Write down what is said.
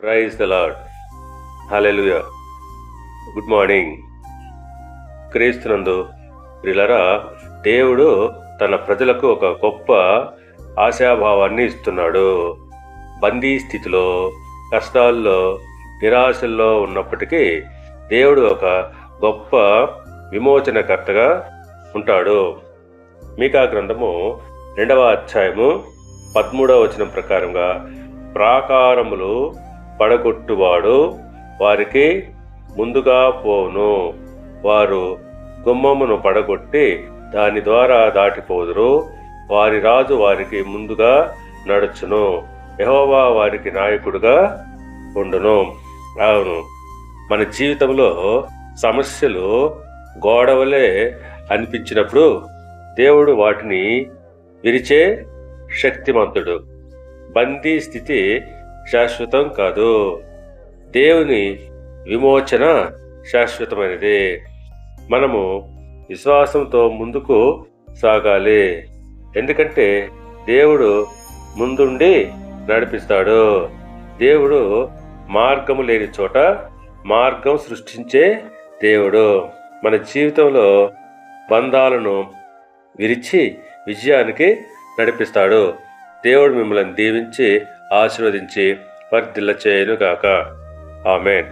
Praise the lord. Hallelujah. Good morning. క్రీస్తునందు ప్రియులారా, దేవుడు తన ప్రజలకు ఒక గొప్ప ఆశాభావాన్ని ఇస్తున్నాడు. బందీ స్థితిలో, కష్టాల్లో, నిరాశల్లో ఉన్నప్పటికీ దేవుడు ఒక గొప్ప విమోచనకర్తగా ఉంటాడు. మీకా గ్రంథము 2వ అధ్యాయము 13వ వచనం ప్రకారంగా, ప్రాకారములు పడగొట్టువాడు వారికి ముందుగా పోవును, వారు గుమ్మమును పడగొట్టి దాని ద్వారా దాటిపోదురు, వారి రాజు వారికి ముందుగా నడుచును, యెహోవా వారికి నాయకుడుగా ఉండును. అవును, మన జీవితంలో సమస్యలు గోడవలే అనిపించినప్పుడు దేవుడు వాటిని విరిచే శక్తిమంతుడు. బందీ స్థితి శాశ్వతం కాదు, దేవుని విమోచన శాశ్వతమైనది. మనము విశ్వాసంతో ముందుకు సాగాలి, ఎందుకంటే దేవుడు ముందుండి నడిపిస్తాడు. దేవుడు మార్గము లేని చోట మార్గం సృష్టించే దేవుడు. మన జీవితంలో బంధాలను విరిచి విజయానికి నడిపిస్తాడు. దేవుడు మిమ్మల్ని దీవించి ఆశీర్వదించి వర్ధిల్ల చేయును గాక. ఆమేన్.